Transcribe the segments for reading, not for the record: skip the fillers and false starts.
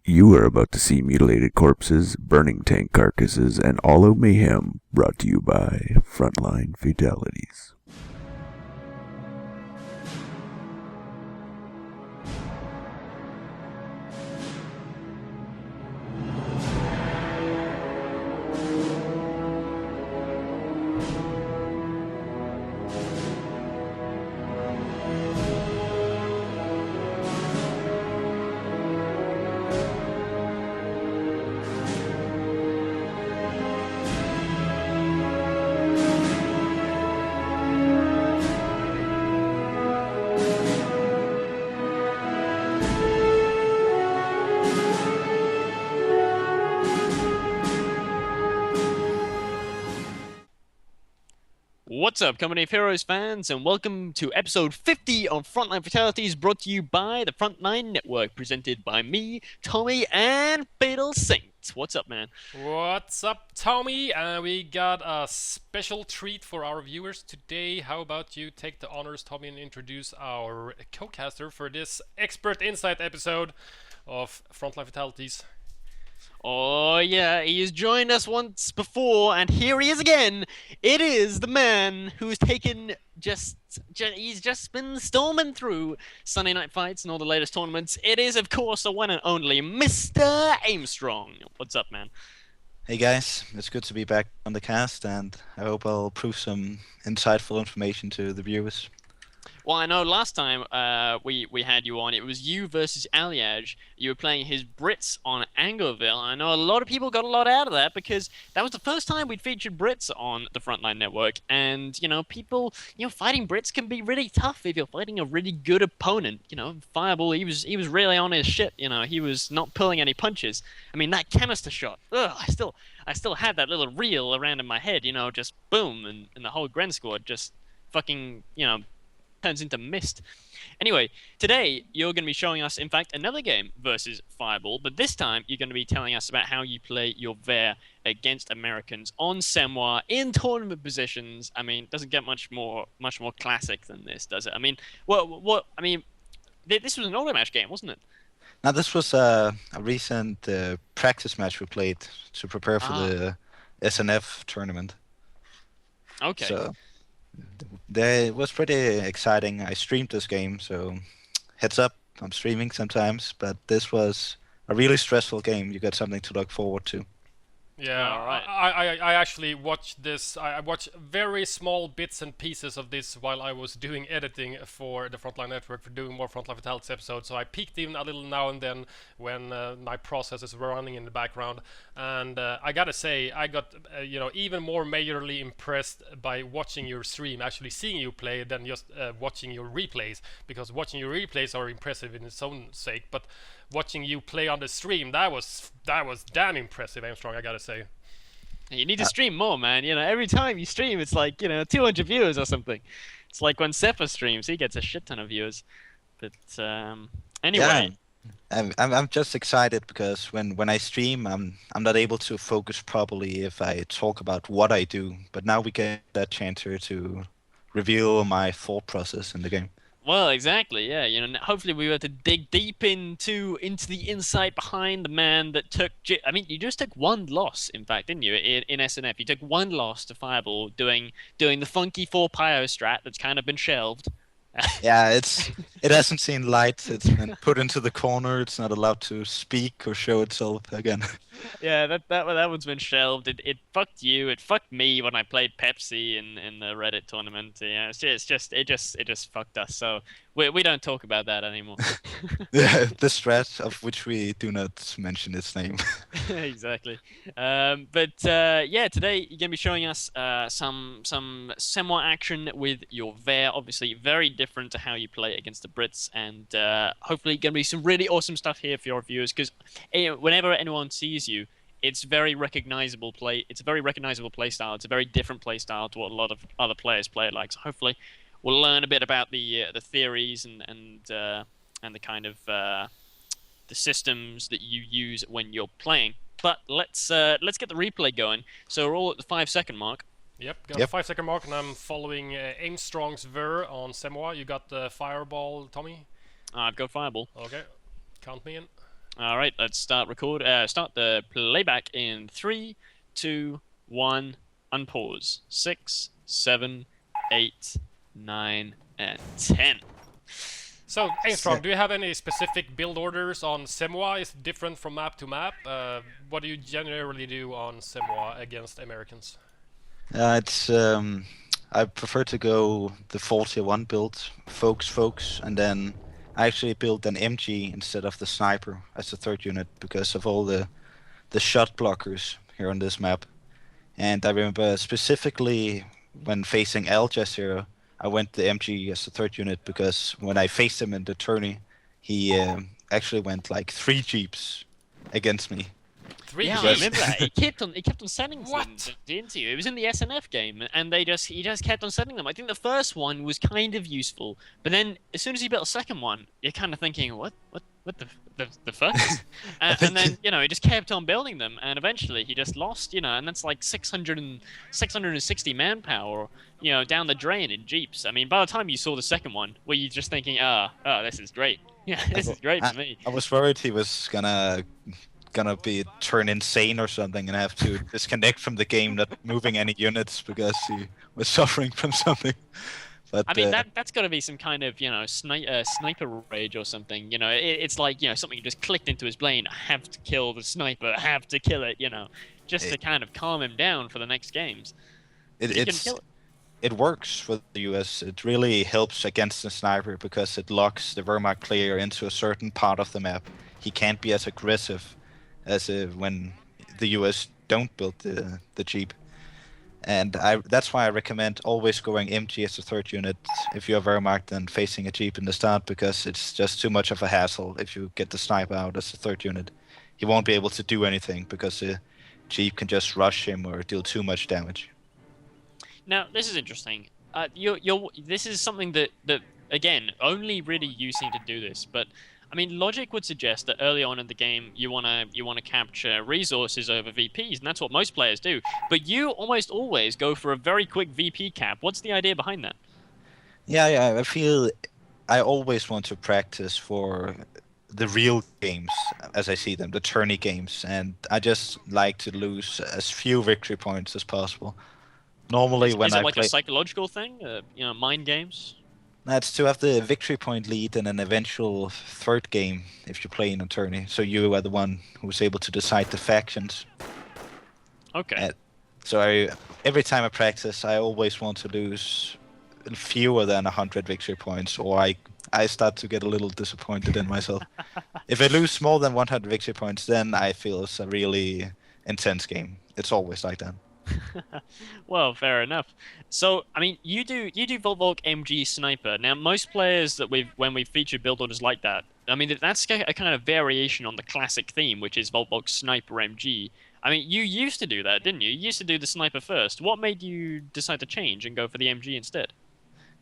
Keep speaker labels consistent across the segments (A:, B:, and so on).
A: You are about to see mutilated corpses, burning tank carcasses, and all out mayhem brought to you by Frontline Fatalities.
B: What's up, Company of Heroes fans, and welcome to episode 50 of Frontline Fatalities, brought to you by the Frontline Network, presented by me, Tommy, and FatalSaint. What's up, man?
C: What's up, Tommy? We got a special treat for our viewers today. How about you take the honors, Tommy, and introduce our co-caster for this Expert Insight episode of Frontline Fatalities?
B: Oh yeah, he's joined us once before, and here he is again. It is the man who's taken he's just been storming through Sunday Night Fights and all the latest tournaments. It is, of course, the one and only Mr. Aimstrong. What's up, man?
D: Hey guys, it's good to be back on the cast, and I hope I'll prove some insightful information to the viewers.
B: Well, I know last time we had you on, it was you versus Aljaz. You were playing his Brits on Angerville. I know a lot of people got a lot out of that because that was the first time we'd featured Brits on the Frontline Network. And, people, fighting Brits can be really tough if you're fighting a really good opponent. Fireball, he was really on his shit. He was not pulling any punches. I mean, that canister shot, ugh, I still had that little reel around in my head, just boom, and the whole Gren squad just fucking, turns into mist. Anyway, today you're going to be showing us, in fact, another game versus Fireball, but this time you're going to be telling us about how you play your Ver against Americans on Semois in tournament positions. I mean, doesn't get much more classic than this, does it? I mean, this was an auto match game, wasn't it?
D: Now, this was a recent practice match we played to prepare for the SNF tournament.
B: Okay.
D: So, it was pretty exciting. I streamed this game, so heads up, I'm streaming sometimes, but this was a really stressful game. You got something to look forward to.
C: Yeah,
B: All right.
C: I actually watched this. I watched very small bits and pieces of this while I was doing editing for the Frontline Network, for doing more Frontline Fatalities episodes. So I peeked in a little now and then when my processes were running in the background. And I gotta say, I got even more majorly impressed by watching your stream, actually seeing you play, than just watching your replays. Because watching your replays are impressive in its own sake, but watching you play on the stream, that was damn impressive, Aimstrong, I gotta say.
B: You need to stream more, man. Every time you stream, it's like, 200 viewers or something. It's like when Seppa streams, he gets a shit ton of viewers. But anyway.
D: Yeah, I'm just excited because when I stream, I'm not able to focus properly if I talk about what I do. But now we get that chance here to reveal my thought process in the game.
B: Well, exactly, yeah. Hopefully we were to dig deep into the insight behind the man that took. I mean, you just took one loss, in fact, didn't you? In SNF, you took one loss to Fireball, doing the funky 4 Pyro strat that's kind of been shelved.
D: Yeah, it hasn't seen light. It's been put into the corner. It's not allowed to speak or show itself again.
B: Yeah, that one's been shelved. It fucked you. It fucked me when I played Pepsi in the Reddit tournament. Yeah, it just fucked us. So we don't talk about that anymore.
D: Yeah, the strat of which we do not mention its name.
B: Exactly. But yeah, today you're gonna be showing us some Semois action with your Ver. Obviously, very different to how you play against the Brits, and hopefully gonna be some really awesome stuff here for your viewers. Because whenever anyone sees you, it's very recognizable play. It's a very recognizable play style. It's a very different play style to what a lot of other players play it like. So hopefully, we'll learn a bit about the theories and the kind of the systems that you use when you're playing. But let's get the replay going. So we're all at the 5-second mark.
C: Yep, got a 5-second mark, and I'm following Aimstrong's Ver on Semois. You got the Fireball, Tommy?
B: I've got Fireball.
C: Okay, count me in.
B: All right, let's start start the playback in 3, 2, 1, unpause. 6, 7, 8, 9, and 10.
C: So, Aimstrong, do you have any specific build orders on Semwa? Is it different from map to map? What do you generally do on Semwa against Americans?
D: It's I prefer to go the 41 build, focus, and then I actually built an MG instead of the sniper as the third unit because of all the shot blockers here on this map. And I remember specifically when facing Aljaz here, I went the MG as the third unit because when I faced him in the tourney, he actually went like 3 jeeps against me.
C: 3
B: Yeah, I
C: Gs?
B: remember that. He kept on sending them,
C: What?
B: didn't he? It was in the SNF game, and he just kept on sending them. I think the first one was kind of useful, but then as soon as he built a second one, you're kind of thinking, what the fuck? And then he just kept on building them, and eventually he just lost, and that's like 660 manpower, down the drain in jeeps. I mean, by the time you saw the second one, were you just thinking, this is great. Yeah, this is great for me.
D: I was worried he was gonna be turn insane or something and have to disconnect from the game, not moving any units because he was suffering from something. But
B: I mean, that's got to be some kind of sniper rage or something. It's like something just clicked into his brain. I have to kill the sniper. I have to kill it. Just to kind of calm him down for the next games.
D: It works for the US. It really helps against the sniper because it locks the Wehrmacht player into a certain part of the map. He can't be as aggressive as when the US don't build the Jeep. And that's why I recommend always going MG as the third unit if you're Wehrmacht and facing a Jeep in the start, because it's just too much of a hassle if you get the sniper out as the third unit. He won't be able to do anything because the Jeep can just rush him or deal too much damage.
B: Now, this is interesting. This is something that again, only really you seem to do this, but I mean, logic would suggest that early on in the game you wanna capture resources over VPs, and that's what most players do. But you almost always go for a very quick VP cap. What's the idea behind that?
D: Yeah, I feel I always want to practice for the real games as I see them, the tourney games, and I just like to lose as few victory points as possible. Normally,
B: Is
D: when
B: it
D: I
B: like
D: play,
B: a psychological thing? Mind games?
D: that's to have the victory point lead in an eventual third game if you play in a tourney. So you are the one who's able to decide the factions.
B: Okay.
D: So every time I practice, I always want to lose fewer than 100 victory points, or I start to get a little disappointed in myself. If I lose more than 100 victory points, then I feel it's a really intense game. It's always like that.
B: Well, fair enough. So, I mean, you do Volvolk MG Sniper. Now, most players that when we've featured build orders like that, I mean, that's a kind of variation on the classic theme, which is Volvolk Sniper MG. I mean, you used to do that, didn't you? You used to do the Sniper first. What made you decide to change and go for the MG instead?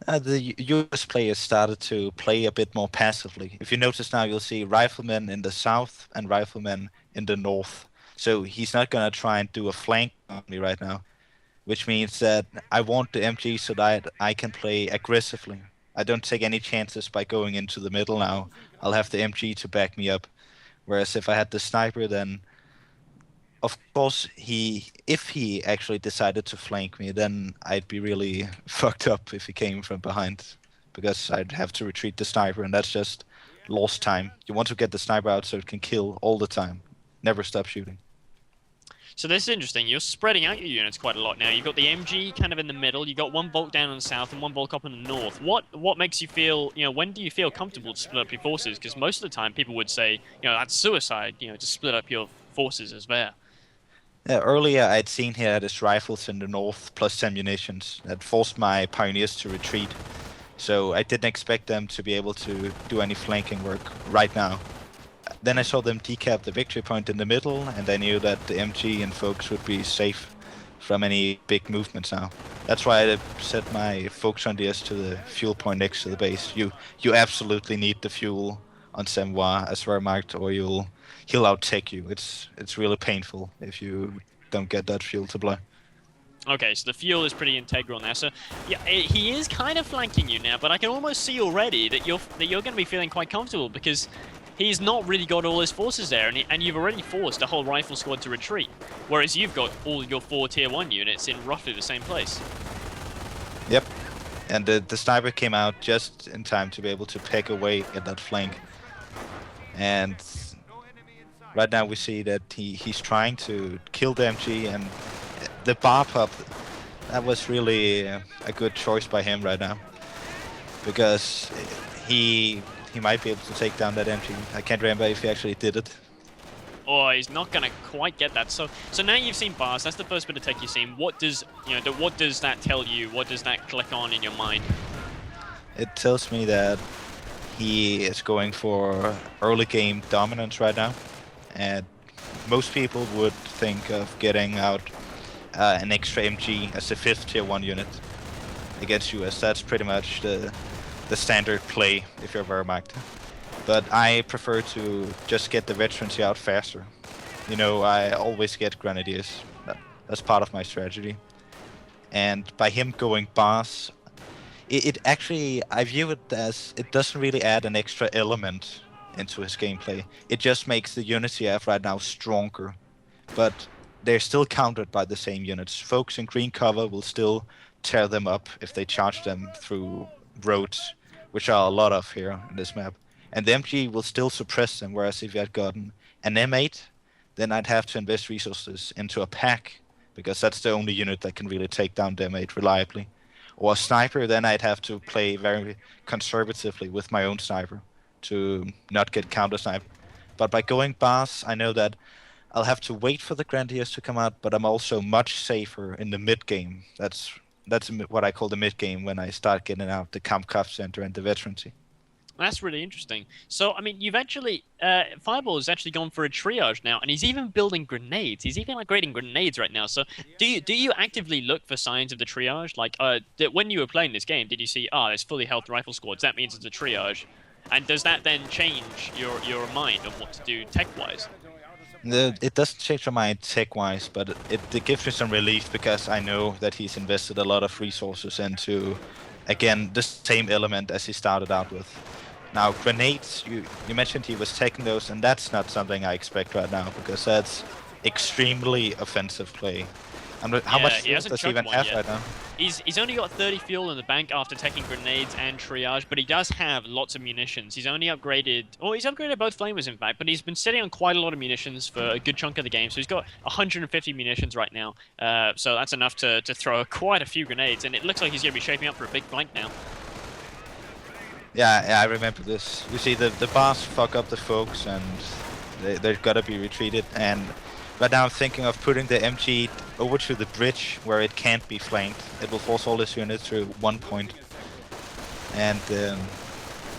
D: The US players started to play a bit more passively. If you notice now, you'll see riflemen in the south and riflemen in the north. So he's not going to try and do a flank on me right now, which means that I want the MG so that I can play aggressively. I don't take any chances by going into the middle now. I'll have the MG to back me up. Whereas if I had the sniper, then of course if he actually decided to flank me, then I'd be really fucked up if he came from behind, because I'd have to retreat the sniper, and that's just lost time. You want to get the sniper out so it can kill all the time. Never stop shooting.
B: So this is interesting. You're spreading out your units quite a lot now. You've got the MG kind of in the middle. You've got one Volk down in the south and one Volk up in the north. What makes you feel, when do you feel comfortable to split up your forces? Because most of the time people would say, that's suicide, to split up your forces as there.
D: Yeah, earlier I'd seen he had his rifles in the north plus ammunitions that forced my pioneers to retreat. So I didn't expect them to be able to do any flanking work right now. Then I saw them decap the victory point in the middle, and I knew that the MG and folks would be safe from any big movements now. That's why I set my focus on DS to the fuel point next to the base. You absolutely need the fuel on Semwa as Wehrmacht, or he'll out-tech you. It's really painful if you don't get that fuel to blow.
B: Okay, so the fuel is pretty integral now. So yeah, he is kind of flanking you now, but I can almost see already that you're going to be feeling quite comfortable, because he's not really got all his forces there, and you've already forced a whole rifle squad to retreat, whereas you've got all your 4 tier 1 units in roughly the same place.
D: Yep. And the sniper came out just in time to be able to peck away at that flank. And right now we see that he's trying to kill the MG, and the bar pop, that was really a good choice by him right now. Because he might be able to take down that MG. I can't remember if he actually did it.
B: Oh, he's not gonna quite get that. So now you've seen bars. That's the first bit of tech you've seen. What does what does that tell you? What does that click on in your mind?
D: It tells me that he is going for early game dominance right now, and most people would think of getting out an extra MG as a 5th tier 1 unit against US. That's pretty much the standard play if you're Wehrmacht. But I prefer to just get the veterancy out faster. You know, I always get grenadiers. That's part of my strategy. And by him going bars, it actually, I view it as, it doesn't really add an extra element into his gameplay. It just makes the units you have right now stronger. But they're still countered by the same units. Folks in green cover will still tear them up if they charge them through roads, which are a lot of here in this map. And the MG will still suppress them, whereas if you had gotten an M8, then I'd have to invest resources into a pack, because that's the only unit that can really take down the M8 reliably. Or a sniper, then I'd have to play very conservatively with my own sniper to not get counter-sniped. But by going bars, I know that I'll have to wait for the Grenadiers to come out, but I'm also much safer in the mid-game. That's what I call the mid-game, when I start getting out the Kampfkraft Center and the veterancy.
B: That's really interesting. So, I mean, you've actually... Fireball has actually gone for a triage now, and he's even building grenades. He's even upgrading grenades right now. So, do you actively look for signs of the triage? Like, when you were playing this game, did you see, there's fully health rifle squads, that means it's a triage? And does that then change your mind on what to do tech-wise?
D: It doesn't change my mind tech-wise, but it gives me some relief, because I know that he's invested a lot of resources into, again, the same element as he started out with. Now, grenades, you mentioned he was taking those, and that's not something I expect right now, because that's extremely offensive play. How much fuel does he even have right now?
B: He's only got 30 fuel in the bank after taking grenades and triage, but he does have lots of munitions. He's only upgraded... Oh, he's upgraded both flamers, in fact, but he's been sitting on quite a lot of munitions for a good chunk of the game. So he's got 150 munitions right now. So that's enough to throw quite a few grenades, and it looks like he's going to be shaping up for a big flank now.
D: Yeah, I remember this. You see, the bars fuck up the folks, and they're gotta be retreated. And right now I'm thinking of putting the MG over to the bridge where it can't be flanked. It will force all his units to one point. And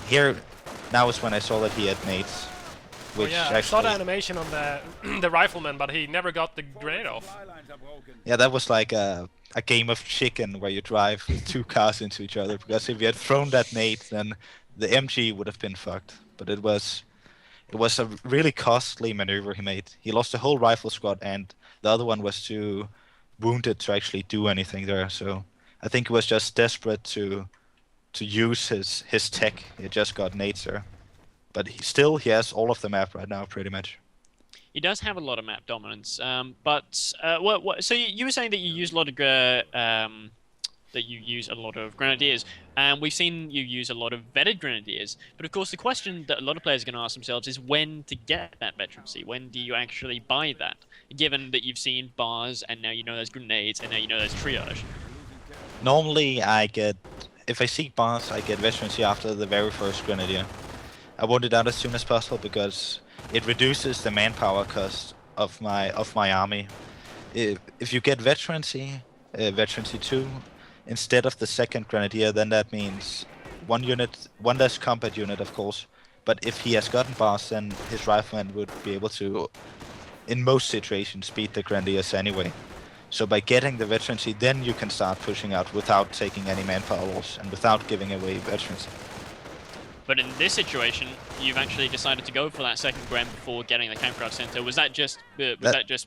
D: here now is when I saw that he had nades. Which
C: yeah,
D: actually,
C: I saw the animation on the rifleman, but he never got the grenade off.
D: Yeah, that was like a game of chicken where you drive with 2 cars into each other, because if you had thrown that nade, then the MG would have been fucked. But it was a really costly maneuver he made. He lost the whole rifle squad, and the other one was too wounded to actually do anything there. So I think he was just desperate to use his tech. He had just got nades there. But he has all of the map right now, pretty much.
B: He does have a lot of map dominance, so you were saying that you use a lot of grenadiers, and we've seen you use a lot of vetted grenadiers. But of course, the question that a lot of players are going to ask themselves is when to get that veterancy. When do you actually buy that? Given that you've seen bars, and now you know there's grenades, and now you know there's triage.
D: Normally, if I see bars, I get veterancy after the very first grenadier. I want it out as soon as possible, because it reduces the manpower cost of my army. If you get veterancy 2 instead of the second grenadier, then that means one less combat unit, of course. But if he has gotten bars, then his rifleman would be able to, in most situations, beat the grenadiers anyway. So by getting the veterancy, then you can start pushing out without taking any manpower loss and without giving away veterancy.
B: But in this situation, you've actually decided to go for that second Gren before getting the Kampfkraft Center. Was that just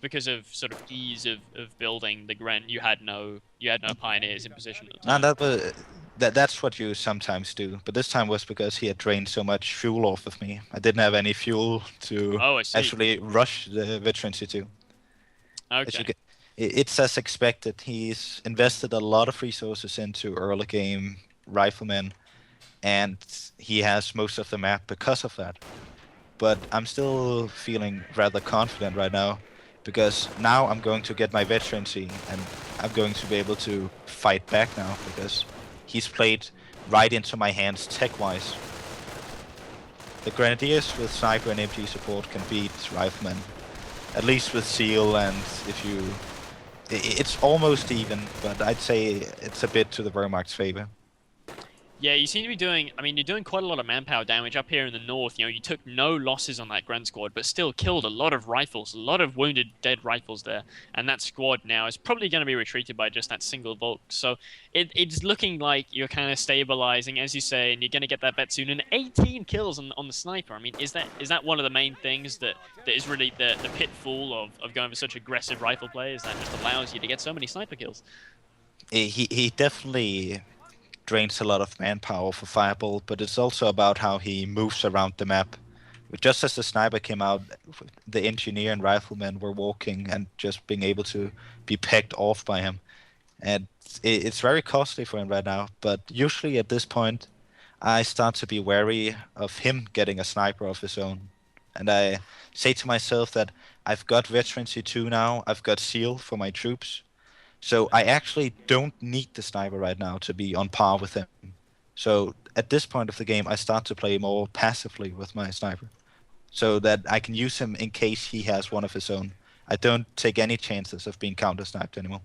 B: because of sort of ease of building the Gren? You had no pioneers in position at the time?
D: No, That's what you sometimes do, but this time was because he had drained so much fuel off of me. I didn't have any fuel to
B: Oh, I see.
D: actually rush the veteran C2. As you
B: Okay.
D: get, it's as expected. He's invested a lot of resources into early game riflemen, and he has most of the map because of that. But I'm still feeling rather confident right now, because now I'm going to get my veterancy, and I'm going to be able to fight back now, because he's played right into my hands tech-wise. The Grenadiers with Sniper and MG support can beat Riflemen, at least with Seal, and if you... It's almost even, but I'd say it's a bit to the Wehrmacht's favor.
B: Yeah, you seem to be doing. I mean, you're doing quite a lot of manpower damage up here in the north. You know, you took no losses on that Grand Squad, but still killed a lot of rifles, a lot of wounded, dead rifles there. And that squad now is probably going to be retreated by just that single Volk. So it's looking like you're kind of stabilizing, as you say, and you're going to get that bet soon. And 18 kills on the sniper. I mean, is that one of the main things that is really the pitfall of going for such aggressive rifle play? Is that just allows you to get so many sniper kills?
D: He definitely drains a lot of manpower for Fireball, but it's also about how he moves around the map. Just as the sniper came out, the engineer and riflemen were walking and just being able to be pegged off by him. And it's very costly for him right now, but usually at this point, I start to be wary of him getting a sniper of his own. And I say to myself that I've got Veterancy 2 now, I've got Seal for my troops, so I actually don't need the sniper right now to be on par with him. So at this point of the game, I start to play more passively with my sniper, so that I can use him in case he has one of his own. I don't take any chances of being counter-sniped anymore.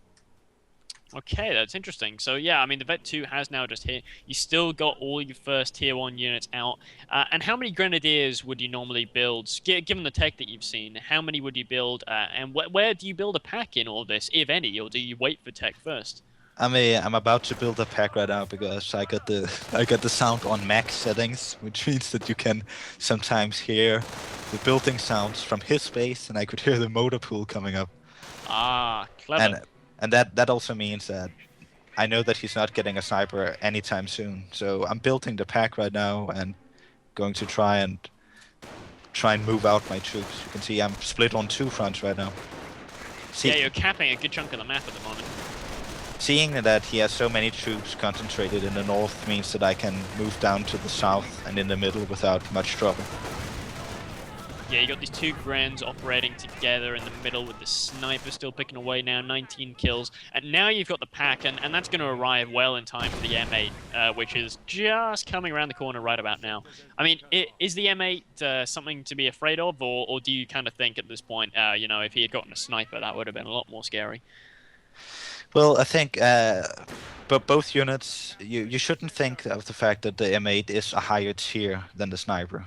B: Okay, that's interesting. So yeah, I mean the Vet 2 has now just hit. You still got all your first tier 1 units out. And how many Grenadiers would you normally build? Given the tech that you've seen, how many would you build? And where do you build a pack in all this, if any, or do you wait for tech first?
D: I'm about to build a pack right now because I got the sound on max settings, which means that you can sometimes hear the building sounds from his base, and I could hear the motor pool coming up.
B: Ah, clever.
D: And that also means that I know that he's not getting a sniper anytime soon. So I'm building the pack right now and going to try and move out my troops. You can see I'm split on 2 fronts right now.
B: Yeah, you're capping a good chunk of the map at the moment.
D: Seeing that he has so many troops concentrated in the north means that I can move down to the south and in the middle without much trouble.
B: Yeah, you got these 2 Grens operating together in the middle with the sniper still picking away now, 19 kills. And now you've got the pack, and that's going to arrive well in time for the M8, which is just coming around the corner right about now. I mean, is the M8 something to be afraid of, or do you kind of think at this point, you know, if he had gotten a sniper, that would have been a lot more scary?
D: Well, I think but both units, you shouldn't think of the fact that the M8 is a higher tier than the sniper.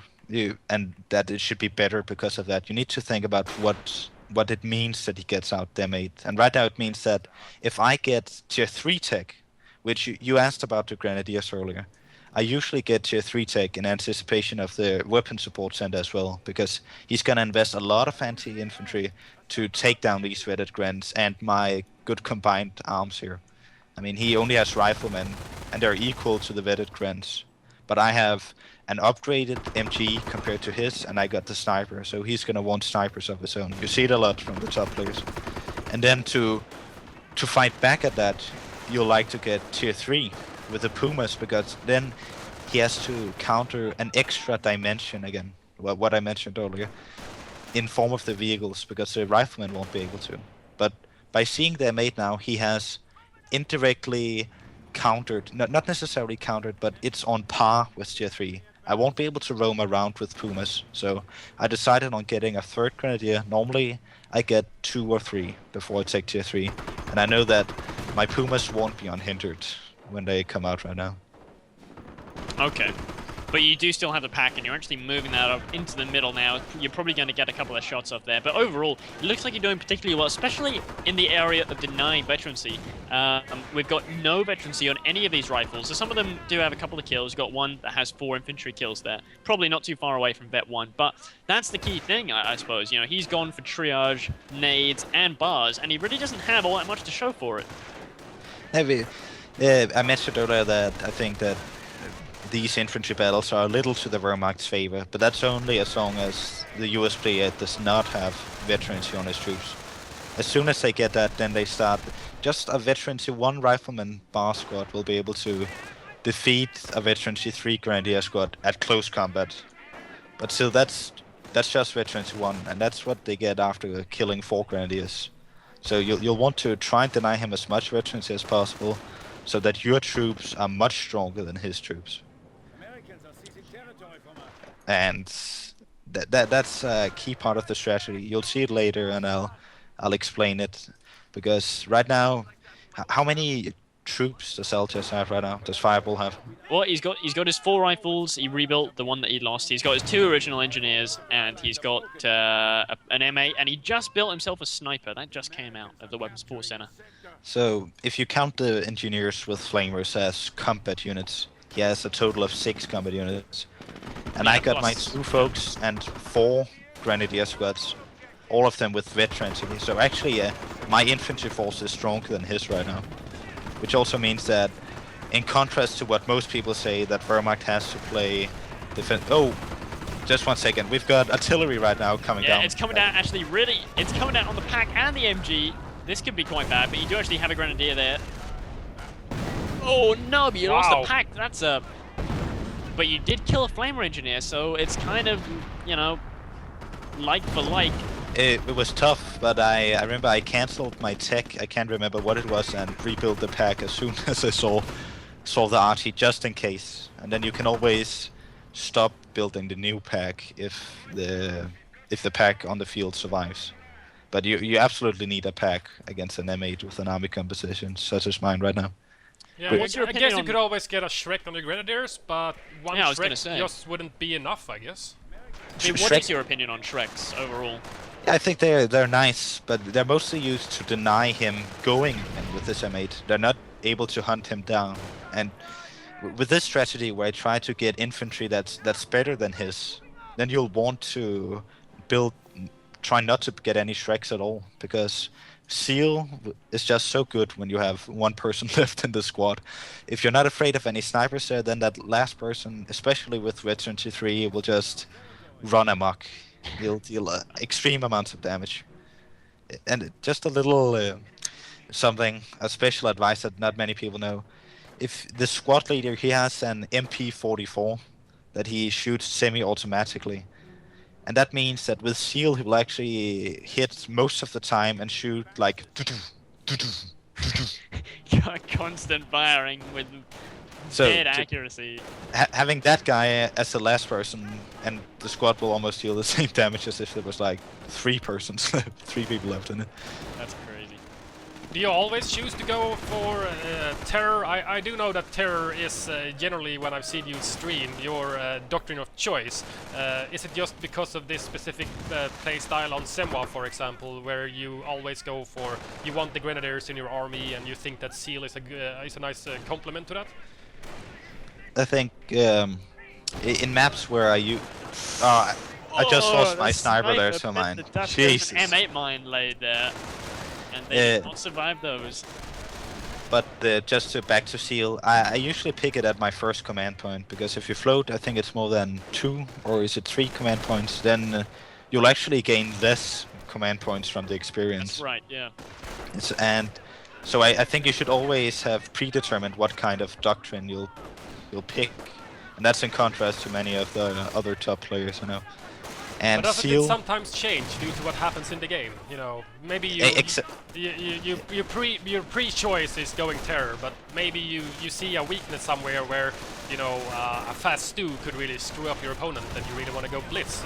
D: And that it should be better because of that. You need to think about what it means that he gets out the M8. And right now it means that if I get tier 3 tech, which you asked about the Grenadiers earlier, I usually get tier 3 tech in anticipation of the weapon support center as well, because he's going to invest a lot of anti-infantry to take down these vetted Grens and my good combined arms here. I mean, he only has riflemen, and they're equal to the vetted Grens. But I have an upgraded MG compared to his, and I got the sniper, so he's going to want snipers of his own. You see it a lot from the top players. And then to fight back at that, you'll like to get tier 3 with the Pumas, because then he has to counter an extra dimension again, what I mentioned earlier, in form of the vehicles, because the riflemen won't be able to. But by seeing their mate now, he has indirectly countered, not necessarily countered, but it's on par with tier 3. I won't be able to roam around with Pumas, so I decided on getting a 3rd Grenadier. Normally I get 2 or 3 before I take tier 3, and I know that my Pumas won't be unhindered when they come out right now.
B: Okay. But you do still have the pack, and you're actually moving that up into the middle now. You're probably going to get a couple of shots off there. But overall, it looks like you're doing particularly well, especially in the area of denying veterancy. We've got no veterancy on any of these rifles. So some of them do have a couple of kills. You've got one that has 4 infantry kills there. Probably not too far away from Vet 1. But that's the key thing, I suppose. You know, he's gone for triage, nades, and bars, and he really doesn't have all that much to show for it.
D: I mentioned earlier that I think that these infantry battles are a little to the Wehrmacht's favor, but that's only as long as the US player does not have veterancy on his troops. As soon as they get that, then they start. Just a veterancy 1 rifleman bar squad will be able to defeat a veterancy 3 grenadier squad at close combat. But still, that's just veterancy 1, and that's what they get after killing 4 grenadiers. So you'll want to try and deny him as much veterancy as possible, so that your troops are much stronger than his troops. And that's a key part of the strategy. You'll see it later, and I'll explain it. Because right now, how many troops does Aljaz have right now? Does Fireball have?
B: Well, he's got his 4 rifles. He rebuilt the one that he lost. He's got his 2 original engineers, and he's got an M8, and he just built himself a sniper. That just came out of the weapons support center.
D: So if you count the engineers with flamers as combat units, he has a total of 6 combat units. And
B: Yeah,
D: I got my
B: plus-
D: 2 folks and 4 grenadier squads, all of them with veterancy. So actually, my infantry force is stronger than his right now. Which also means that, in contrast to what most people say, that Wehrmacht has to play defense. Oh, just 1 second. We've got artillery right now coming down.
B: Yeah, it's coming down. Actually, really, it's coming down on the pack and the MG. This could be quite bad, but you do actually have a grenadier there. Oh no, but you lost
C: Wow.
B: a pack. That's a. But you did kill a flamer engineer, so it's kind of, you know, like for like.
D: It was tough, but I remember I cancelled my tech. I can't remember what it was, and rebuilt the pack as soon as I saw the arty, just in case. And then you can always stop building the new pack if the pack on the field survives. But you absolutely need a pack against an M8 with an army composition such as mine right now.
C: Yeah,
D: But-
B: What's your
C: I guess
B: opinion
C: you
B: on-
C: could always get a Shrek on the Grenadiers, but one
B: Yeah, I was gonna
C: Shrek
B: say.
C: just wouldn't be enough, I guess.
B: I mean, what
D: Shrek-
B: is your opinion on Shreks overall?
D: Yeah, I think they're nice, but they're mostly used to deny him going in with this M8. They're not able to hunt him down. And with this strategy, where I try to get infantry that's better than his, then you'll want to try not to get any Shreks at all, because Seal is just so good when you have 1 person left in the squad. If you're not afraid of any snipers there, then that last person, especially with veterancy 3, will just run amok. He'll deal extreme amounts of damage. And just a little a special advice that not many people know. If the squad leader, he has an MP44 that he shoots semi-automatically. And that means that with Seal, he will actually hit most of the time and shoot like
B: Constant firing with
D: so
B: dead
D: to-
B: accuracy.
D: having that guy as the last person, and the squad will almost deal the same damage as if there was like 3 persons left, 3 people left in it.
B: That's crazy.
C: Do you always choose to go for terror? I do know that terror is generally, when I've seen you stream, your doctrine of choice. Is it just because of this specific play style on Semwa, for example, where you always go for, you want the Grenadiers in your army and you think that Seal is a nice complement to that?
D: I think in maps where I just lost my sniper there, so mine. Jesus.
B: An M8 mine laid there, and they did not survive those.
D: But just back to Seal, I usually pick it at my first command point, because if you float, I think it's more than 2 or is it 3 command points, then you'll actually gain less command points from the experience.
B: That's right, yeah.
D: And so I think you should always have predetermined what kind of doctrine you'll pick, and that's in contrast to many of the other top players I know. And
C: But doesn't
D: Seal,
C: it sometimes change due to what happens in the game? You know, maybe your pre-choice is going terror, but maybe you see a weakness somewhere where, you know, a fast stew could really screw up your opponent, and you really want to go blitz.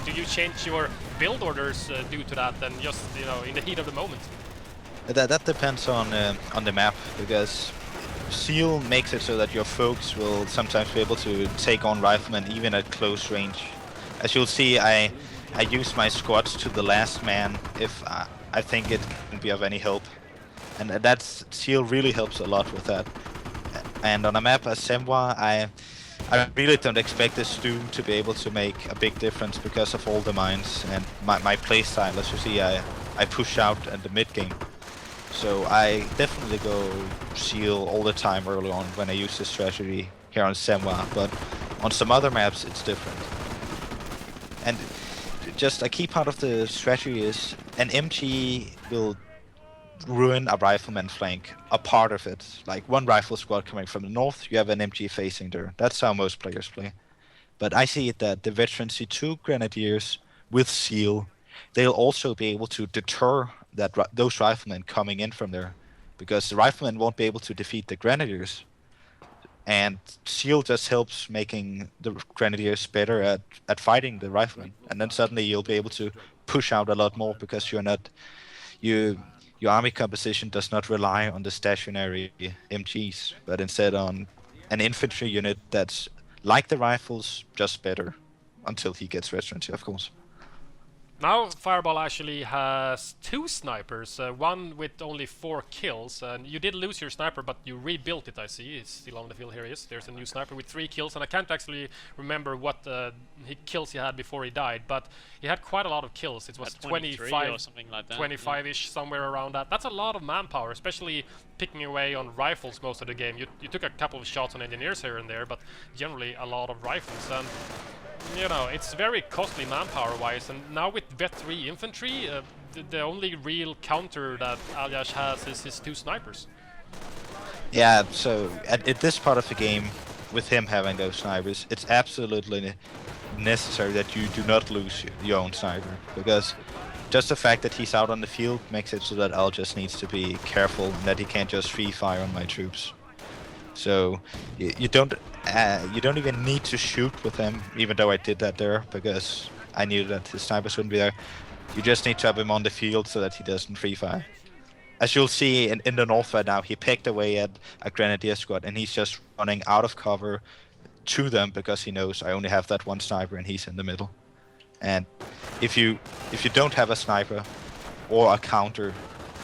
C: Do you change your build orders due to that, and just, you know, in the heat of the moment?
D: that depends on the map, because Seal makes it so that your folks will sometimes be able to take on riflemen even at close range. As you'll see, I use my squads to the last man if I think it can be of any help, and that's Seal really helps a lot with that. And on a map as Semwa, I really don't expect this stew to be able to make a big difference because of all the mines and my playstyle. As you see, I push out at the mid game. So I definitely go seal all the time early on when I use this strategy here on Semwa, but on some other maps it's different. And just a key part of the strategy is an MG will ruin a rifleman flank, a part of it. Like one rifle squad coming from the north, you have an MG facing there. That's how most players play. But I see it that the veteran C2 grenadiers with seal, they'll also be able to deter that those riflemen coming in from there, because the riflemen won't be able to defeat the grenadiers, and seal just helps making the grenadiers better at fighting the riflemen, and then suddenly you'll be able to push out a lot more because you're not you your army composition does not rely on the stationary MGs, but instead on an infantry unit that's like the rifles, just better, until he gets residency, of course.
C: Now Fireball actually has 2 snipers, one with only 4 kills, and you did lose your sniper, but you rebuilt it, I see. It's still on the field, here he is. There's a new sniper with 3 kills, and I can't actually remember what kills he had before he died, but he had quite a lot of kills. It was 25
B: or something like that.
C: 25-ish, somewhere around that. That's a lot of manpower, especially picking away on rifles most of the game. You took a couple of shots on engineers here and there, but generally a lot of rifles, and you know, it's very costly manpower-wise, and now with Vet 3 infantry, the only real counter that Aljaz has is his 2 snipers.
D: Yeah, so at this part of the game, with him having those snipers, it's absolutely necessary that you do not lose your own sniper, because just the fact that he's out on the field makes it so that Aljaz needs to be careful and that he can't just free fire on my troops. So you don't even need to shoot with him, even though I did that there, because I knew that his snipers wouldn't be there. You just need to have him on the field so that he doesn't free fire. As you'll see in the north right now, he picked away at a grenadier squad, and he's just running out of cover to them because he knows I only have that one sniper and he's in the middle. And if you don't have a sniper or a counter,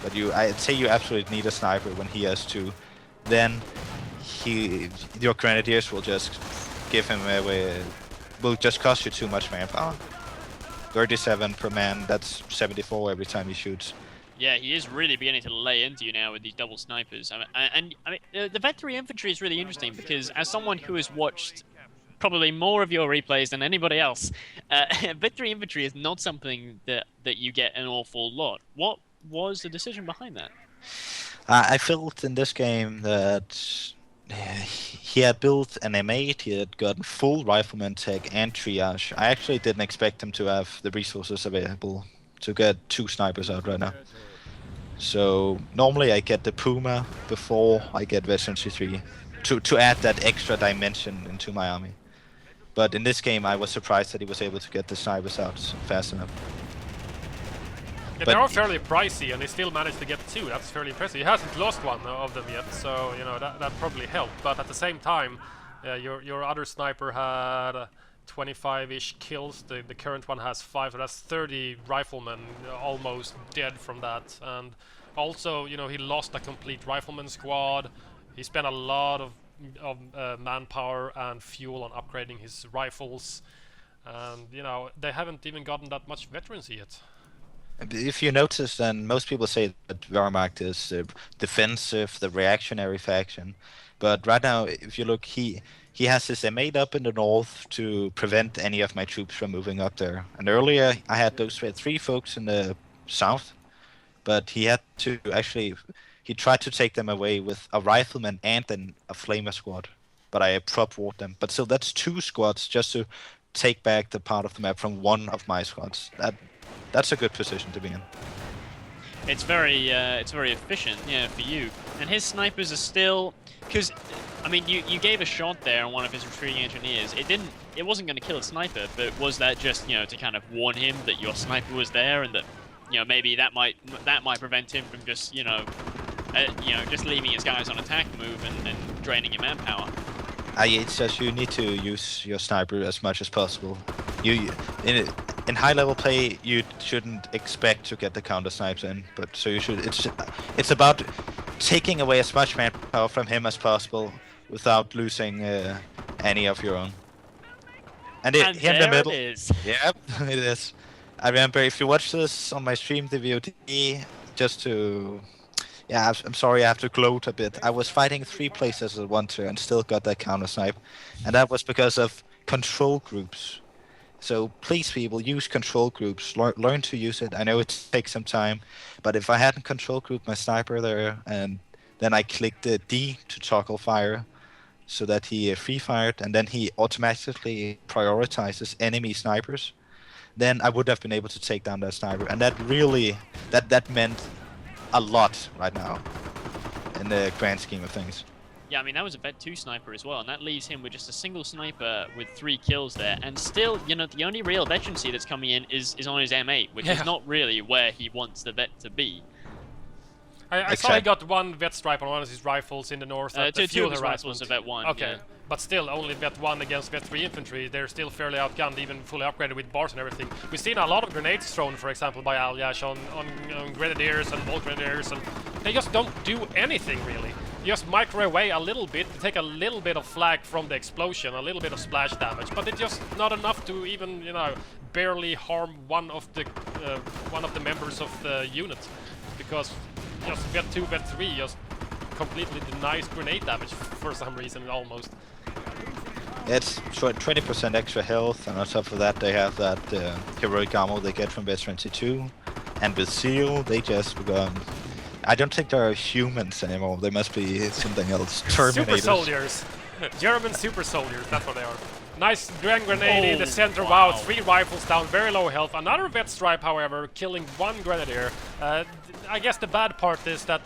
D: but I'd say you absolutely need a sniper when he has 2, then your grenadiers will just give him away, will just cost you too much manpower. 37 per man, that's 74 every time he shoots.
B: Yeah, he is really beginning to lay into you now with these double snipers. I mean, the Vet 3 infantry is really interesting because as someone who has watched probably more of your replays than anybody else, Vet 3 infantry is not something that you get an awful lot. What was the decision behind that?
D: I felt in this game that he had built an M8, he had gotten full rifleman tech and triage. I actually didn't expect him to have the resources available to get 2 snipers out right now. So normally I get the Puma before I get Veteran C3 to add that extra dimension into my army. But in this game I was surprised that he was able to get the snipers out fast enough.
C: Yeah, they are fairly pricey, and they still managed to get 2. That's fairly impressive. He hasn't lost one of them yet, so you know that probably helped. But at the same time, your other sniper had 25-ish kills. The current one has 5, so that's 30 riflemen almost dead from that. And also, you know, he lost a complete rifleman squad. He spent a lot of manpower and fuel on upgrading his rifles, and you know they haven't even gotten that much veterancy yet.
D: If you notice, then most people say that Wehrmacht is defensive, the reactionary faction. But right now, if you look, he has his M8 up in the north to prevent any of my troops from moving up there. And earlier, I had those 3 folks in the south, but he had to he tried to take them away with a rifleman and then a flamer squad. But I prop-warred them. But still, that's 2 squads just to take back the part of the map from one of my squads. That's a good position to be in.
B: It's very efficient, yeah, for you. And his snipers are still, because, I mean, you gave a shot there on one of his retreating engineers. It wasn't going to kill a sniper, but was that just, you know, to kind of warn him that your sniper was there and that, you know, maybe that might prevent him from just, just leaving his guys on attack move and draining your manpower.
D: It's just you need to use your sniper as much as possible. In high level play, you shouldn't expect to get the counter snipes in, but so you should. It's about taking away as much manpower from him as possible without losing any of your own. And here in the middle,
B: it is.
D: Yep, it is. I remember if you watch this on my stream, the VOD, just to Yeah, I'm sorry, I have to gloat a bit. I was fighting 3 places at one turn and still got that counter snipe, and that was because of control groups. So please, people, use control groups. Learn to use it. I know it takes some time, but if I hadn't control grouped my sniper there, and then I clicked the D to toggle fire, so that he free fired, and then he automatically prioritizes enemy snipers, then I would have been able to take down that sniper, and that really that meant a lot right now in the grand scheme of things.
B: Yeah, I mean, that was a Bet 2 sniper as well, and that leaves him with just a single sniper with 3 kills there. And still, you know, the only real veterancy that's coming in is on his M8, which is not really where he wants the vet to be.
C: I saw he got 1 vet stripe on one of his rifles in the north at the fuel
B: his
C: harassment.
B: rifles are vet 1,
C: okay.
B: yeah.
C: But still, only vet 1 against vet 3 infantry. They're still fairly outgunned, even fully upgraded with bars and everything. We've seen a lot of grenades thrown, for example, by Aljaz on grenadiers and bolt grenadiers, and they just don't do anything, really. You just microwave away a little bit, take a little bit of flak from the explosion, a little bit of splash damage, but it's just not enough to even, you know, barely harm one of the members of the unit, because just vet 2, vet 3 just completely denies grenade damage for some reason, almost.
D: It's 20% extra health, and on top of that they have that heroic ammo they get from Veteran 2, and with Seal they just become... I don't think they are humans anymore, they must be something else. Terminators.
C: Super soldiers! German super soldiers, that's what they are. Nice grand grenade in the center, wow, 3 rifles down, very low health. Another vet stripe, however, killing 1 grenadier. I guess the bad part is that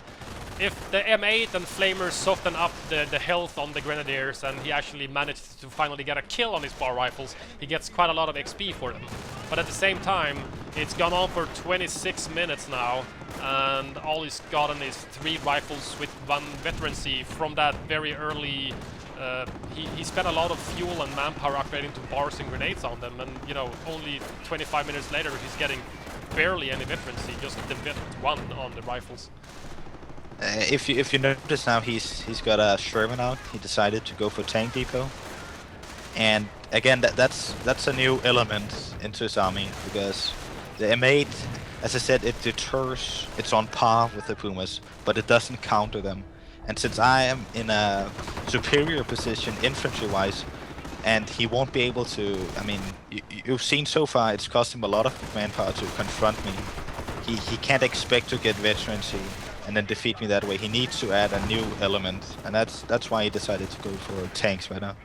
C: if the M8 and Flamers soften up the health on the grenadiers and he actually managed to finally get a kill on his bar rifles, he gets quite a lot of XP for them. But at the same time, it's gone on for 26 minutes now, and all he's gotten is 3 rifles with 1 veterancy from that very early... he spent a lot of fuel and manpower upgrading to bars and grenades on them, and you know, only 25 minutes later he's getting barely any veterancy, just the vet 1 on the rifles.
D: If you notice now, he's got a Sherman out. He decided to go for tank depot, and again that's a new element into his army, because the M8, as I said, it deters. It's on par with the Pumas, but it doesn't counter them. And since I am in a superior position infantry-wise, and he won't be able to. I mean, you've seen so far, it's cost him a lot of manpower to confront me. He can't expect to get veterancy and then defeat me that way. He needs to add a new element, and that's why he decided to go for tanks right now.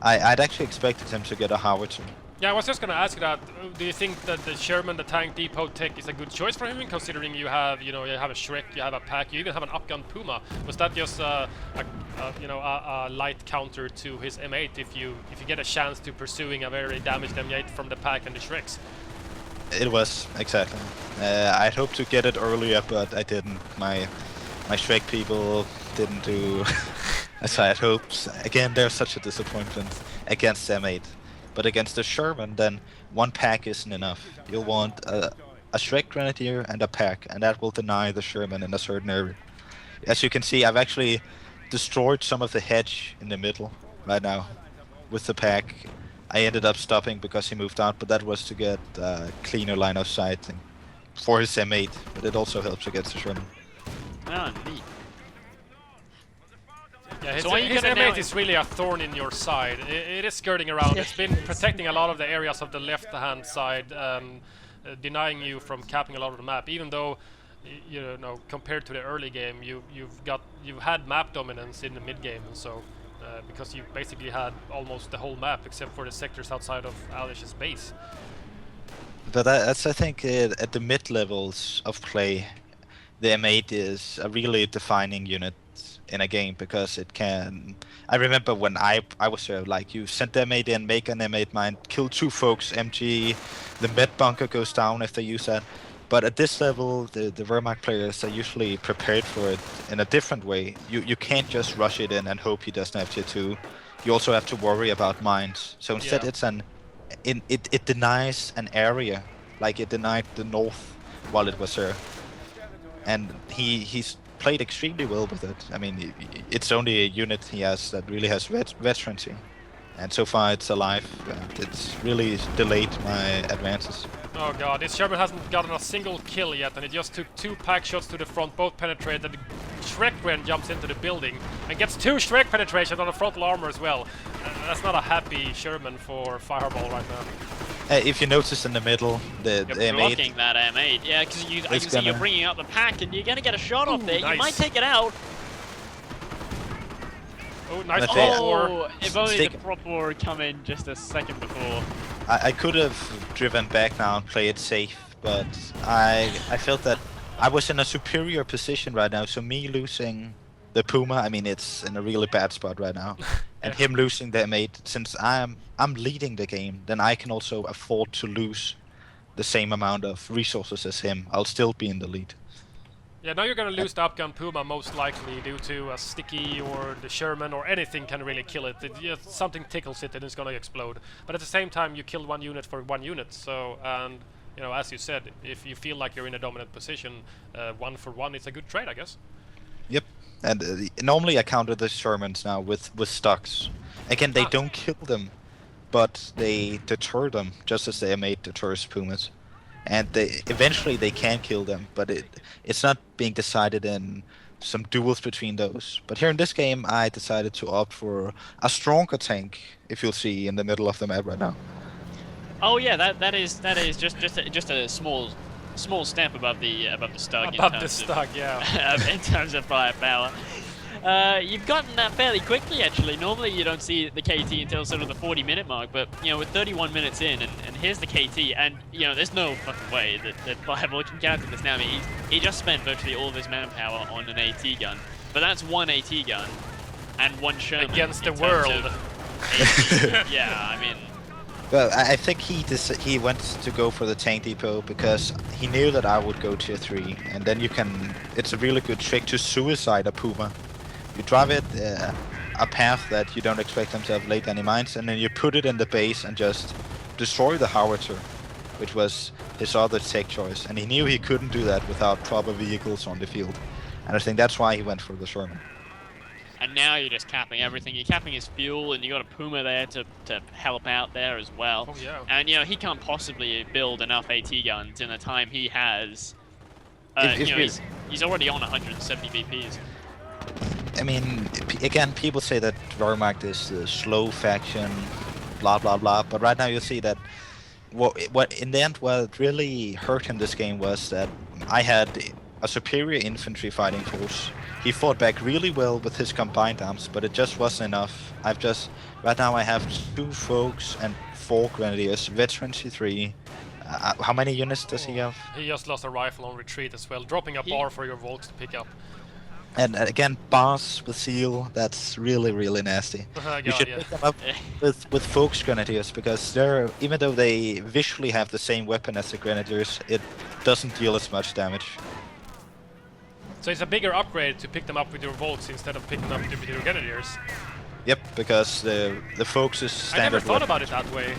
D: I'd actually expected him to get a howitzer.
C: Yeah, I was just gonna ask you that. Do you think that the Sherman, the tank depot tech, is a good choice for him, considering you have, you have a Shrek, you have a pack, you even have an upgun Puma? Was that just a light counter to his M8 if you get a chance to pursuing a very damaged M8 from the pack and the Shreks?
D: It was, exactly. I'd hoped to get it earlier, but I didn't. My Shrek people didn't do as I had hoped. Again, they're such a disappointment against M8. But against the Sherman, then 1 pack isn't enough. You'll want a Shrek Grenadier and a pack, and that will deny the Sherman in a certain area. As you can see, I've actually destroyed some of the hedge in the middle right now with the pack. I ended up stopping because he moved out, but that was to get cleaner line of sight for his M8, but it also helps against the Sherman.
B: Ah, neat.
C: Yeah, his,
B: so
C: his M8 is really a thorn in your side. It is skirting around. It's been protecting a lot of the areas of the left-hand side, denying you from capping a lot of the map. Even though, you know, compared to the early game, you've had map dominance in the mid game, so. Because you basically had almost the whole map except for the sectors outside of Aljaz's base.
D: But that's, I think, at the mid levels of play, the M8 is a really defining unit in a game, because it can... I remember when I was there, like, you send the M8 in, make an M8 mine, kill 2 folks, MG, the med bunker goes down if they use that. But at this level, the Wehrmacht players are usually prepared for it in a different way. You can't just rush it in and hope he doesn't have tier 2. You also have to worry about mines. So instead it's it denies an area, like it denied the north while it was there. And he's played extremely well with it. I mean, it's only a unit he has that really has veterancy. And so far it's alive. it's really delayed my advances.
C: Oh god, this Sherman hasn't gotten a single kill yet, and it just took 2 pack shots to the front, both penetrated. Shrek Gren jumps into the building and gets 2 Shrek penetration on the frontal armor as well. That's not a happy Sherman for Fireball right now.
D: If you notice in the middle, the
B: You're
D: M8.
B: blocking that M8, yeah, because I can see you're bringing up the pack and you're going to get a shot off there.
C: Nice.
B: You might take it out.
C: Oh, nice
D: But they-
C: prop war.
B: Oh, if only
D: Stick-
B: the prop war had come in just a second before.
D: I could have driven back now and played it safe, but I felt that I was in a superior position right now, so me losing the Puma, I mean, it's in a really bad spot right now. And him losing the M8, since I'm leading the game, then I can also afford to lose the same amount of resources as him. I'll still be in the lead.
C: Yeah, now you're gonna lose the upgun Puma most likely due to a sticky or the Sherman or anything can really kill it. Just something tickles it and it's gonna explode. But at the same time, you killed 1 unit for 1 unit. So, and you know, as you said, if you feel like you're in a dominant position, 1 for 1 is a good trade, I guess.
D: Yep. And normally I counter the Shermans now with stocks. Again, they don't kill them, but they deter them, just as the M8 deters Pumas. And eventually they can kill them, but it's not being decided in some duels between those. But here in this game, I decided to opt for a stronger tank, if you'll see in the middle of the map right now.
B: Oh yeah, that is just a small step above the Stug.
C: Above the Stug, yeah.
B: In terms of firepower. You've gotten that fairly quickly, actually. Normally you don't see the KT until sort of the 40-minute mark, but, you know, with 31 minutes in, and here's the KT, and, you know, there's no fucking way that Fireball can counter this now. I mean, he just spent virtually all of his manpower on an AT gun, but that's 1 AT gun and 1 Sherman.
C: Against the
B: in terms
C: world.
B: of AT. Yeah, I mean...
D: Well, I think he went to go for the tank depot because he knew that I would go tier 3, and then you can... It's a really good trick to suicide a Puma. You drive it a path that you don't expect them to have laid any mines, and then you put it in the base and just destroy the howitzer, which was his other tech choice. And he knew he couldn't do that without proper vehicles on the field. And I think that's why he went for the Sherman.
B: And now you're just capping everything. You're capping his fuel, and you got a Puma there to help out there as well.
C: Oh yeah.
B: And, you know, he can't possibly build enough AT guns in the time he has.
D: If
B: You know, he's already on 170 VPs.
D: I mean, again, people say that Wehrmacht is the slow faction, blah blah blah. But right now you see that what in the end what really hurt him this game was that I had a superior infantry fighting force. He fought back really well with his combined arms, but it just wasn't enough. Right now I have 2 folks and 4 grenadiers, veteran C3. How many units does he have?
C: He just lost a rifle on retreat as well, dropping a bar for your Volks to pick up.
D: And again, bars with seal, that's really, really nasty. You should pick them up with Folks Grenadiers, because they're, even though they visually have the same weapon as the Grenadiers, it doesn't deal as much damage.
C: So it's a bigger upgrade to pick them up with your Volks instead of picking them up with your Grenadiers.
D: Yep, because the Folks is standard.
C: I never thought
D: weapon.
C: about it that way.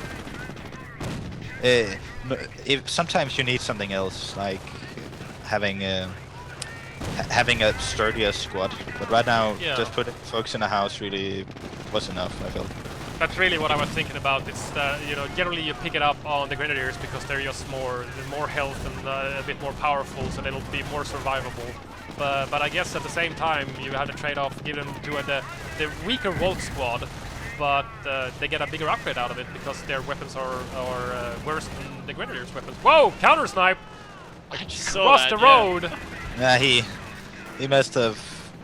D: Sometimes you need something else, like having a sturdier squad, but right now just putting folks in a house really was enough, I felt.
C: That's really what I was thinking about. It's you know, generally you pick it up on the Grenadiers because they're just more health and a bit more powerful, so they'll be more survivable. But I guess at the same time you have to trade off, give them to the weaker Volk squad, but they get a bigger upgrade out of it because their weapons are worse than the Grenadiers' weapons. Whoa! Counter snipe!
B: I just
C: Across the road!
D: Yeah, he must have.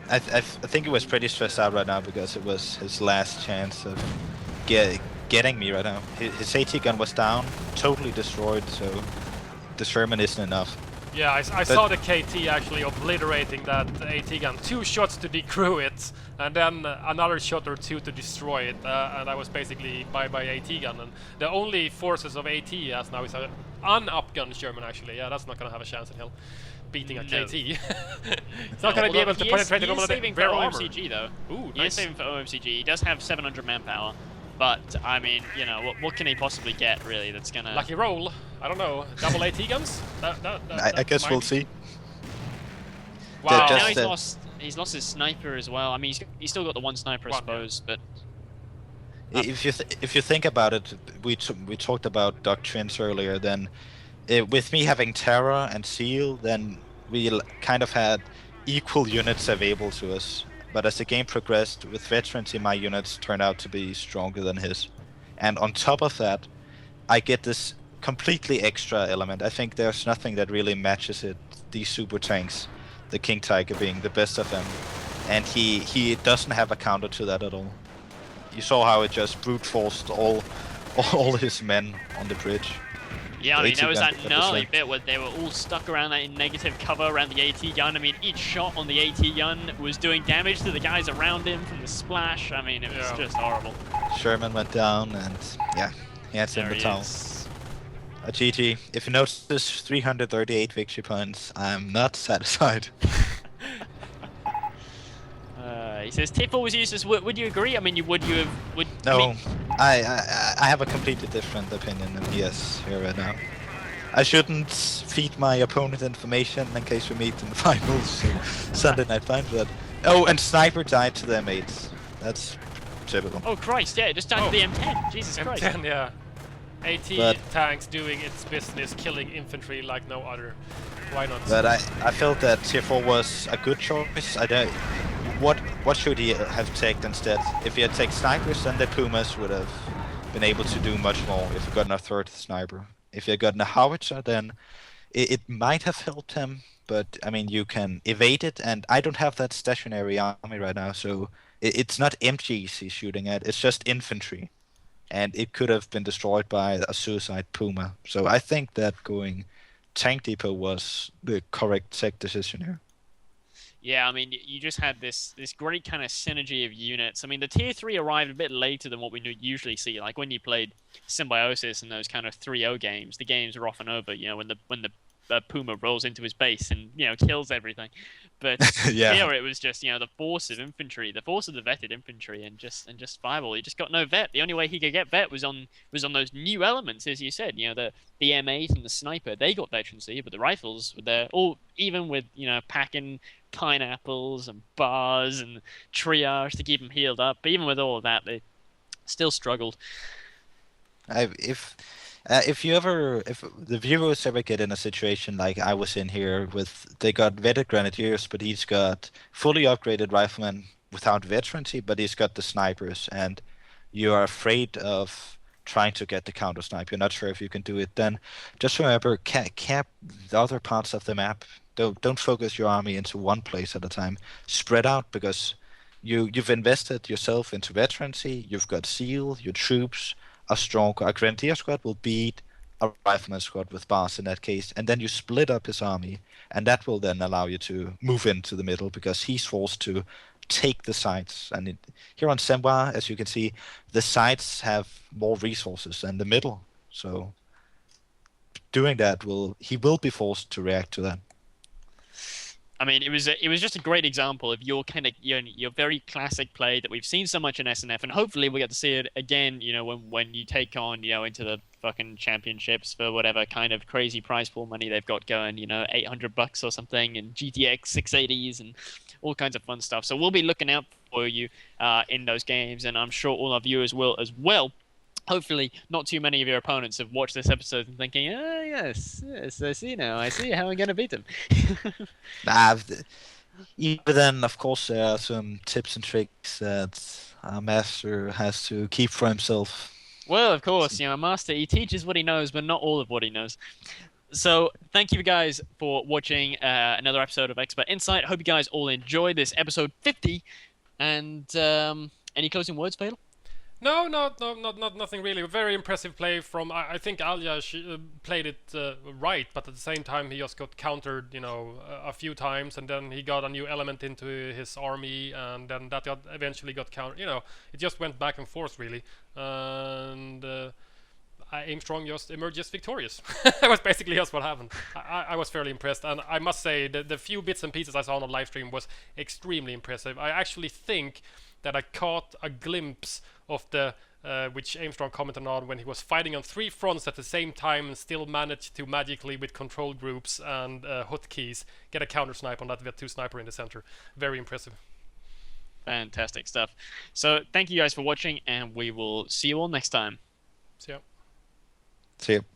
D: I think he was pretty stressed out right now because it was his last chance of getting me right now. His AT gun was down, totally destroyed, so the Sherman isn't enough.
C: Yeah, I saw the KT actually obliterating that AT gun. 2 shots to decrew it, and then another shot or 2 to destroy it, and I was basically by AT gun. And the only forces of AT has now is an un-upgun Sherman actually. Yeah, that's not gonna have a chance in hell beating a KT. It's not going to be able to penetrate the normal
B: saving for
C: rare armor.
B: OMCG though.
C: Ooh,
B: He
C: nice.
B: is saving for OMCG. He does have 700 manpower, but I mean, you know, what can he possibly get really that's gonna...
C: Lucky roll. I don't know. Double AT guns?
D: I guess we'll see.
C: Wow.
D: Just,
B: Now he's lost his sniper as well. I mean, he's still got the 1 sniper, I suppose, but...
D: If you think about it, we talked about doctrines earlier. Then with me having Terra and Seal, then we kind of had equal units available to us. But as the game progressed, with veterancy, my units turned out to be stronger than his. And on top of that, I get this completely extra element. I think there's nothing that really matches it. These super tanks, the King Tiger being the best of them, and he doesn't have a counter to that at all. You saw how it just brute forced all his men on the bridge.
B: Yeah, I mean, there was that
D: The
B: gnarly
D: slink.
B: bit where they were all stuck around that negative cover around the AT gun. I mean, each shot on the AT gun was doing damage to the guys around him from the splash. I mean, it was just horrible.
D: Sherman went down, and yeah, he hands in
B: There
D: the
B: he
D: towel.
B: is.
D: A GG. If you notice 338 victory points, I'm not satisfied.
B: He says Tiffle was useless. Would you agree? I mean, would you have? I
D: No,
B: mean,
D: I have a completely different opinion than yes here right now. I shouldn't feed my opponent information in case we meet in the finals. So Sunday night final. Oh, and Sniper died to their mates. That's typical.
B: oh Christ, yeah, it just died to the M10. Jesus Christ.
C: M10, yeah. AT
D: But-
C: tanks doing its business, killing infantry like no other. Why not?
D: But I felt that Tier 4 was a good choice. I don't. What should he have taken instead? If he had taken snipers, then the Pumas would have been able to do much more. If he gotten a third sniper, if he had gotten a howitzer, then it might have helped him. But I mean, you can evade it, and I don't have that stationary army right now, so it's not MGs he's shooting at. It's just infantry, and it could have been destroyed by a suicide Puma. So I think that going tank depot was the correct tech decision here.
B: Yeah, I mean, you just had this great kind of synergy of units. I mean, the tier 3 arrived a bit later than what we usually see. Like when you played Symbiosis and those kind of 3-0 games, the games are often over. You know, when the Puma rolls into his base and kills everything. But
D: Yeah.
B: here it was just the force of infantry, the force of the vetted infantry, and just fireball. He just got no vet. The only way he could get vet was on those new elements, as you said. The M8 and the sniper, they got veterancy, but the rifles were there. All even with packing pineapples and bars and triage to keep them healed up. But even with all of that, they still struggled.
D: If the viewers ever get in a situation like I was in here with, they got vetted grenadiers, but he's got fully upgraded riflemen without veterancy, but he's got the snipers, and you are afraid of trying to get the counter snipe. You're not sure if you can do it. Then just remember, cap the other parts of the map. Don't focus your army into one place at a time. Spread out, because you've invested yourself into veterancy. You've got seal, your troops. A grenadier squad will beat a rifleman squad with bars in that case, and then you split up his army, and that will then allow you to move into the middle, because he's forced to take the sides. And here on Semwa, as you can see, the sides have more resources than the middle, so doing that he will be forced to react to that.
B: I mean, it was just a great example of your kind of your very classic play that we've seen so much in SNF, and hopefully we get to see it again. When you take on into the fucking championships for whatever kind of crazy prize pool money they've got going. $800 or something, and GTX 680s and all kinds of fun stuff. So we'll be looking out for you in those games, and I'm sure all our viewers will as well. Hopefully, not too many of your opponents have watched this episode and thinking, yes, I see now. I see how I'm going to beat them.
D: But then, of course, there are some tips and tricks that our master has to keep for himself.
B: Well, of course, Master, he teaches what he knows, but not all of what he knows. So, thank you guys for watching another episode of Expert Insight. Hope you guys all enjoyed this episode 50. And any closing words, Fatal?
C: No, nothing really. Very impressive play from. I think Aljaz played it right, but at the same time he just got countered, a few times, and then he got a new element into his army, and then that eventually got countered. It just went back and forth really, and Aimstrong just emerges victorious. That was basically just what happened. I was fairly impressed, and I must say the few bits and pieces I saw on the live stream was extremely impressive. I actually think that I caught a glimpse of the which Aimstrong commented on when he was fighting on 3 fronts at the same time and still managed to magically, with control groups and hotkeys, get a counter snipe on that Vet 2 sniper in the center. Very impressive.
B: Fantastic stuff. So thank you guys for watching, and we will see you all next time.
C: So yeah.
D: See you.